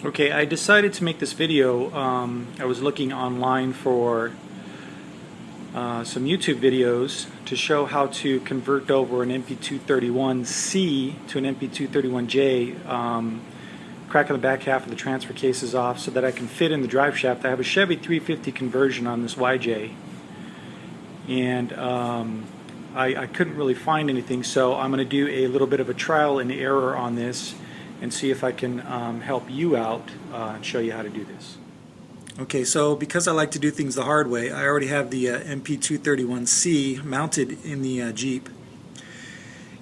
Okay, I decided to make this video. I was looking online for some YouTube videos to show how to convert over an NP231C to an NP231J, cracking the back half of the transfer cases off so that I can fit in the drive shaft. I have a Chevy 350 conversion on this YJ, and I couldn't really find anything, so I'm going to do a little bit of a trial and error on this and see if I can help you out and show you how to do this. Okay, so because I like to do things the hard way, I already have the NP231C mounted in the Jeep.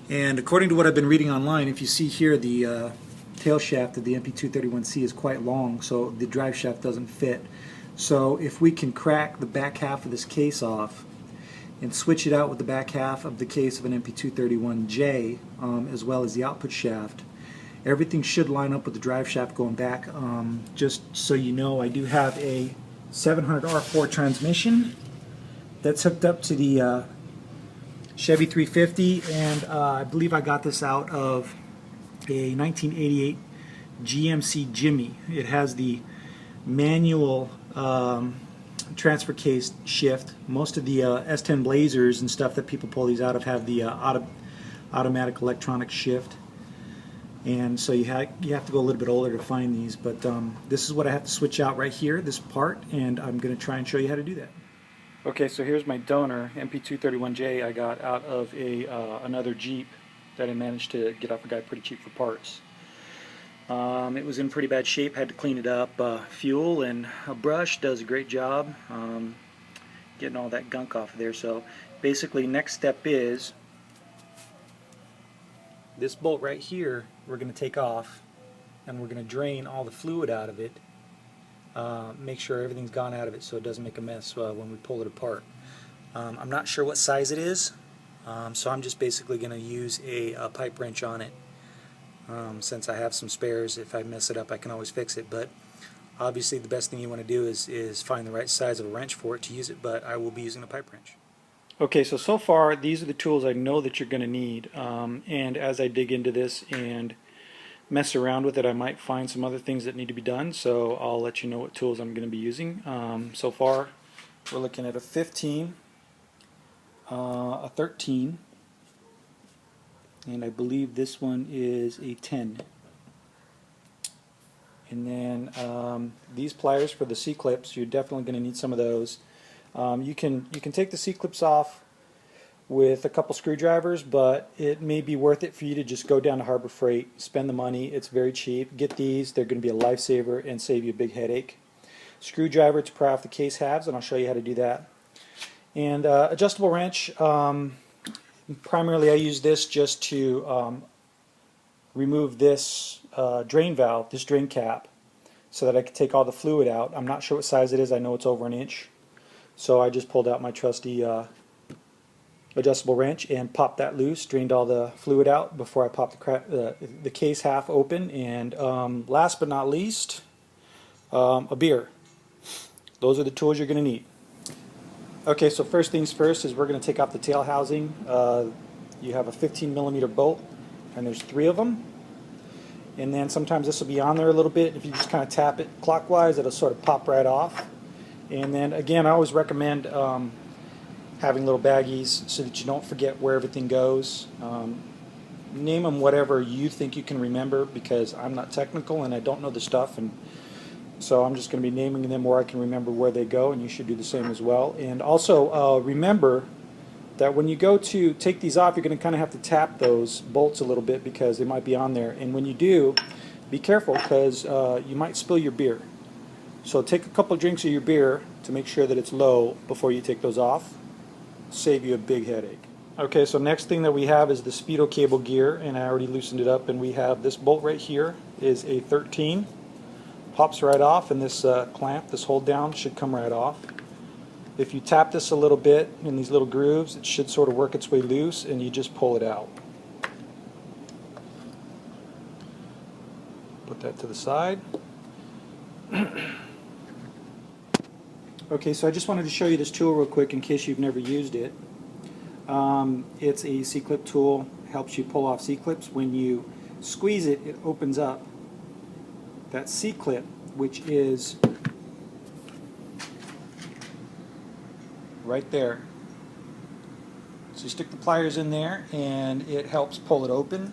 And according to what I've been reading online, if you see here, the tail shaft of the NP231C is quite long, so the drive shaft doesn't fit. So if we can crack the back half of this case off and switch it out with the back half of the case of an NP231J, as well as the output shaft, everything should line up with the drive shaft going back. Just so you know, I do have a 700R4 transmission that's hooked up to the Chevy 350, and I believe I got this out of a 1988 GMC Jimmy. It has the manual transfer case shift. Most of the S10 Blazers and stuff that people pull these out of have the automatic electronic shift. And so you have to go a little bit older to find these, but this is what I have to switch out right here, this part, and I'm going to try and show you how to do that. Okay, so here's my donor, NP231J, I got out of another Jeep that I managed to get off a guy pretty cheap for parts. It was in pretty bad shape, had to clean it up. Fuel and a brush does a great job getting all that gunk off of there. So basically next step is this bolt right here we're going to take off, and we're going to drain all the fluid out of it, make sure everything's gone out of it so it doesn't make a mess when we pull it apart. I'm not sure what size it is, so I'm just basically going to use a pipe wrench on it. Since I have some spares, if I mess it up I can always fix it, but obviously the best thing you want to do is find the right size of a wrench for it to use it, but I will be using a pipe wrench. Okay, so far these are the tools I know that you're going to need, and as I dig into this and mess around with it, I might find some other things that need to be done, so I'll let you know what tools I'm going to be using. So far we're looking at a 15, a 13, and I believe this one is a 10. And then these pliers for the C-clips, you're definitely going to need some of those. You can take the C-clips off with a couple screwdrivers, but it may be worth it for you to just go down to Harbor Freight, spend the money. It's very cheap. Get these. They're going to be a lifesaver and save you a big headache. Screwdriver to pry off the case halves, and I'll show you how to do that. And adjustable wrench. Primarily I use this just to remove this drain valve, this drain cap, so that I can take all the fluid out. I'm not sure what size it is. I know it's over an inch. So I just pulled out my trusty adjustable wrench and popped that loose, drained all the fluid out before I popped the case half open. And last but not least, a beer. Those are the tools you're going to need. Okay, so first things first is we're going to take off the tail housing. You have a 15mm bolt, and there's 3 of them. And then sometimes this will be on there a little bit. If you just kind of tap it clockwise, it'll sort of pop right off. And then again, I always recommend having little baggies so that you don't forget where everything goes. Name them whatever you think you can remember, because I'm not technical and I don't know the stuff, and so I'm just going to be naming them where I can remember where they go, and you should do the same as well. And also remember that when you go to take these off, you're going to kind of have to tap those bolts a little bit because they might be on there, and when you do, be careful because you might spill your beer. So take a couple of drinks of your beer to make sure that it's low before you take those off. Save you a big headache. Okay, so next thing that we have is the speedo cable gear, and I already loosened it up, and we have this bolt right here is a 13. Pops right off, and this clamp, this hold down, should come right off. If you tap this a little bit in these little grooves, it should sort of work its way loose, and you just pull it out. Put that to the side. Okay, so I just wanted to show you this tool real quick in case you've never used it. It's a C-clip tool, helps you pull off C-clips. When you squeeze it, it opens up that C-clip, which is right there. So you stick the pliers in there and it helps pull it open.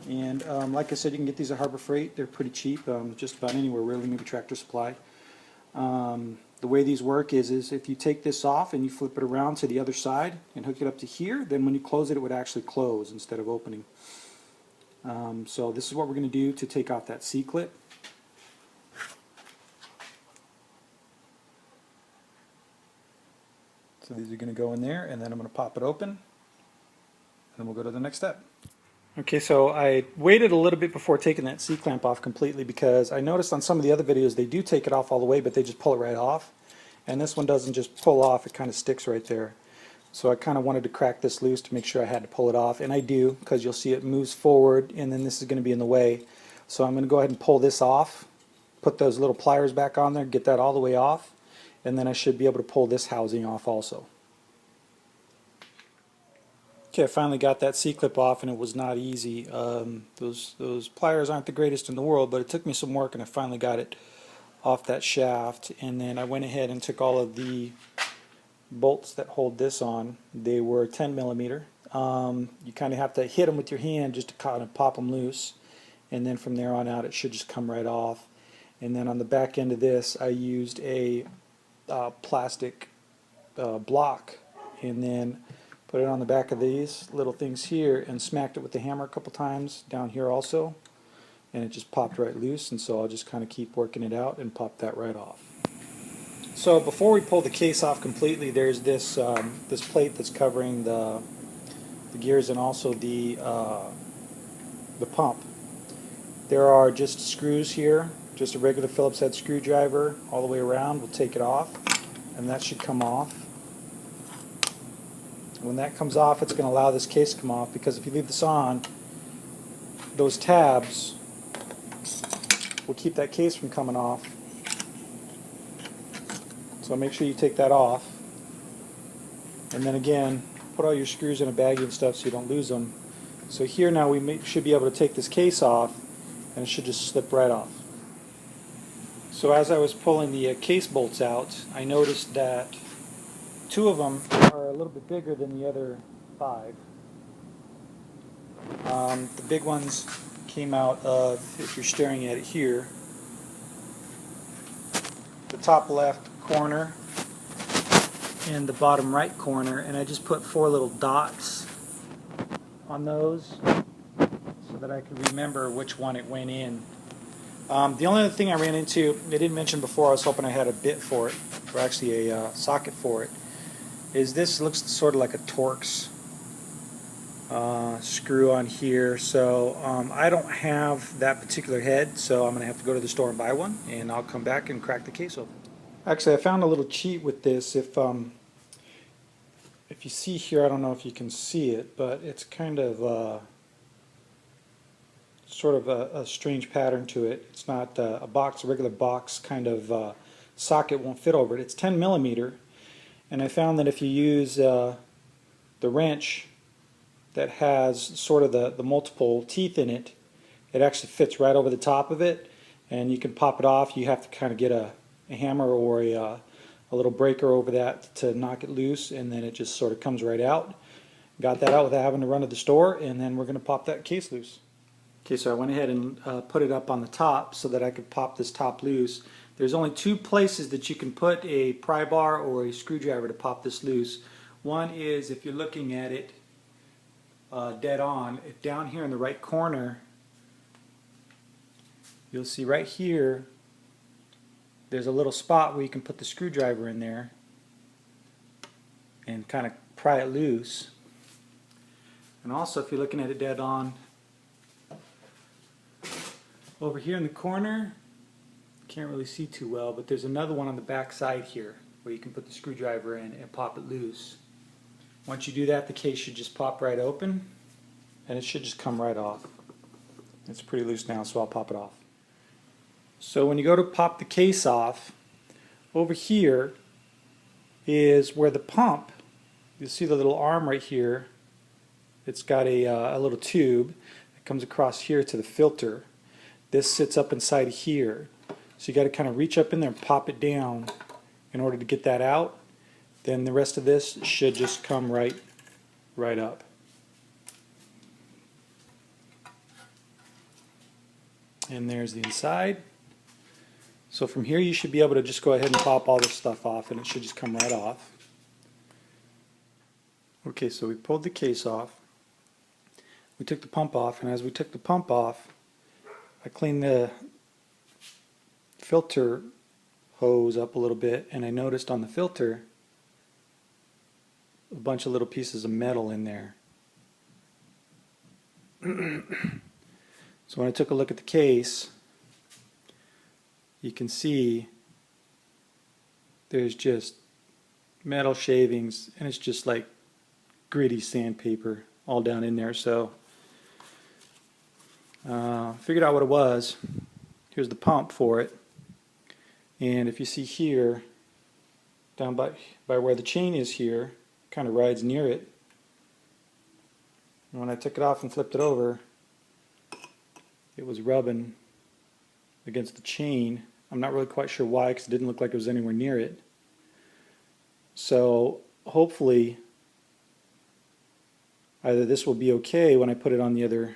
And like I said, you can get these at Harbor Freight. They're pretty cheap, just about anywhere really, maybe Tractor Supply. The way these work is if you take this off and you flip it around to the other side and hook it up to here, then when you close it, it would actually close instead of opening. So this is what we're going to do to take off that C-clip. So these are going to go in there, and then I'm going to pop it open, and then we'll go to the next step. Okay, so I waited a little bit before taking that C-clamp off completely because I noticed on some of the other videos they do take it off all the way, but they just pull it right off. And this one doesn't just pull off, it kind of sticks right there. So I kind of wanted to crack this loose to make sure I had to pull it off, and I do, because you'll see it moves forward and then this is going to be in the way. So I'm going to go ahead and pull this off, put those little pliers back on there, get that all the way off, and then I should be able to pull this housing off also. Okay, I finally got that C-clip off, and it was not easy. Those pliers aren't the greatest in the world, but it took me some work, and I finally got it off that shaft. And then I went ahead and took all of the bolts that hold this on. They were 10 millimeter. You kind of have to hit them with your hand just to kind of pop them loose, and then from there on out it should just come right off. And then on the back end of this I used a plastic block, and then put it on the back of these little things here and smacked it with the hammer a couple times down here also, and it just popped right loose. And so I'll just kind of keep working it out and pop that right off. So before we pull the case off completely, there's this this plate that's covering the gears and also the pump. There are just screws here, just a regular Phillips head screwdriver all the way around. We'll take it off, and that should come off. When that comes off, it's going to allow this case to come off, because if you leave this on, those tabs will keep that case from coming off. So make sure you take that off, and then again put all your screws in a baggie and stuff so you don't lose them. So here now we should be able to take this case off, and it should just slip right off. So as I was pulling the case bolts out, I noticed that two of them are a little bit bigger than the other 5. The big ones came out of, if you're staring at it here, the top left corner and the bottom right corner, and I just put 4 little dots on those so that I could remember which one it went in. The only other thing I ran into, I didn't mention before, I was hoping I had a bit for it, or actually a socket for it, is this looks sort of like a Torx screw on here. So I don't have that particular head, so I'm going to have to go to the store and buy one, and I'll come back and crack the case open. Actually, I found a little cheat with this. If you see here, I don't know if you can see it, but it's kind of sort of a strange pattern to it. It's not a box, a regular box kind of socket won't fit over it. It's 10 millimeter. And I found that if you use the wrench that has sort of the multiple teeth in it, it actually fits right over the top of it, and you can pop it off. You have to kind of get a hammer or a little breaker over that to knock it loose, and then it just sort of comes right out. Got that out without having to run to the store, and then we're going to pop that case loose. Okay, so I went ahead and put it up on the top so that I could pop this top loose. There's only 2 places that you can put a pry bar or a screwdriver to pop this loose. One is, if you're looking at it dead on, down here in the right corner, you'll see right here there's a little spot where you can put the screwdriver in there and kind of pry it loose. And also, if you're looking at it dead on, over here in the corner, can't really see too well, but there's another one on the back side here where you can put the screwdriver in and pop it loose. Once you do that, the case should just pop right open, and it should just come right off. It's pretty loose now, so I'll pop it off. So when you go to pop the case off, over here is where the pump, you'll see the little arm right here. It's got a little tube that comes across here to the filter. this sits up inside here. So you got to kind of reach up in there and pop it down in order to get that out. Then the rest of this should just come right up. And there's the inside. So from here you should be able to just go ahead and pop all this stuff off and it should just come right off. Okay, so we pulled the case off. We took the pump off, and as we took the pump off, I cleaned the filter hose up a little bit, and I noticed on the filter a bunch of little pieces of metal in there. So when I took a look at the case, you can see there's just metal shavings, and it's just like gritty sandpaper all down in there. So figured out what it was. Here's the pump for it, and if you see here down by where the chain is here, kind of rides near it, and when I took it off and flipped it over, it was rubbing against the chain. I'm not really quite sure why, because it didn't look like it was anywhere near it. So hopefully either this will be okay when I put it on the other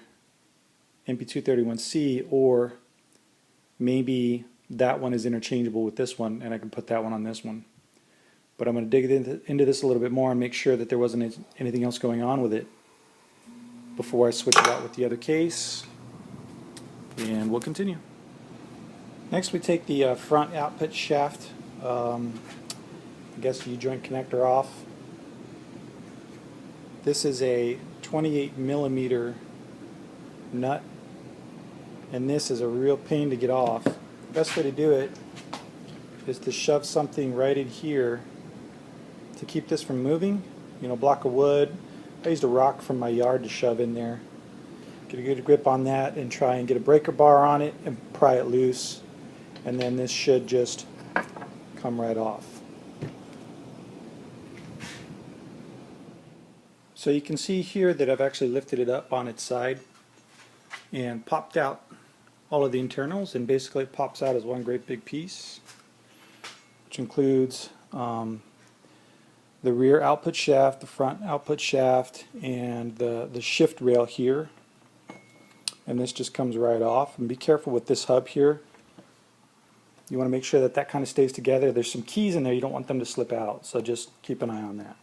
NP231C, or maybe that one is interchangeable with this one and I can put that one on this one. But I'm going to dig into this a little bit more and make sure that there wasn't anything else going on with it before I switch it out with the other case, and we'll continue. Next we take the front output shaft, I guess U-joint connector off. This is a 28mm nut, and this is a real pain to get off. The best way to do it is to shove something right in here to keep this from moving. You know, a block of wood. I used a rock from my yard to shove in there. Get a good grip on that and try and get a breaker bar on it and pry it loose, and then this should just come right off. So you can see here that I've actually lifted it up on its side and popped out all of the internals, and basically it pops out as one great big piece, which includes the rear output shaft, the front output shaft, and the shift rail here. And this just comes right off. And be careful with this hub here. You want to make sure that that kind of stays together. There's some keys in there, you don't want them to slip out, so just keep an eye on that.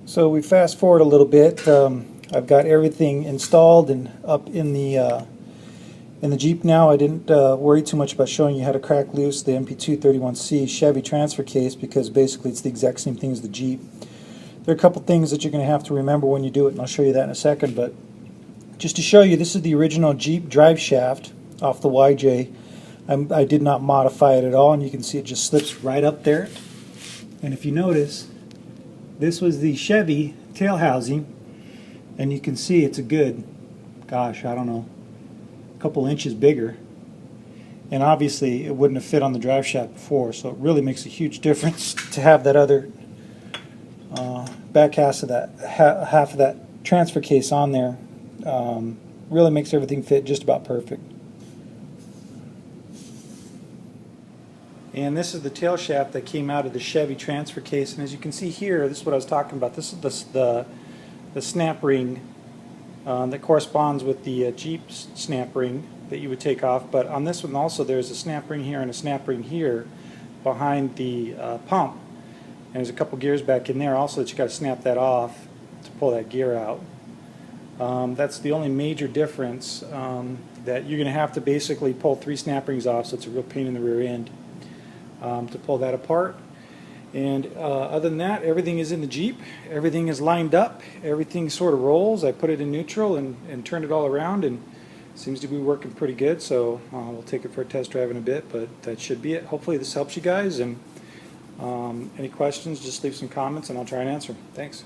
So we fast forward a little bit. I've got everything installed and up in the Jeep now. I didn't worry too much about showing you how to crack loose the NP231C Chevy transfer case, because basically it's the exact same thing as the Jeep. There are a couple things that you're going to have to remember when you do it, and I'll show you that in a second. But just to show you, this is the original Jeep drive shaft off the YJ. I did not modify it at all, and you can see it just slips right up there. And if you notice, this was the Chevy tail housing, and you can see it's a good, gosh, I don't know, a couple inches bigger. And obviously it wouldn't have fit on the drive shaft before, so it really makes a huge difference to have that other back half of that transfer case on there. Really makes everything fit just about perfect. And this is the tail shaft that came out of the Chevy transfer case, and as you can see here, this is what I was talking about. This is the snap ring that corresponds with the Jeep snap ring that you would take off. But on this one also, there's a snap ring here and a snap ring here behind the pump, and there's a couple gears back in there also that you got to snap that off to pull that gear out. That's the only major difference, that you're going to have to basically pull 3 snap rings off, so it's a real pain in the rear end to pull that apart. And other than that, everything is in the Jeep. Everything is lined up. Everything sort of rolls. I put it in neutral and turned it all around, and it seems to be working pretty good. So we'll take it for a test drive in a bit, but that should be it. Hopefully this helps you guys, and any questions, just leave some comments and I'll try and answer them. Thanks.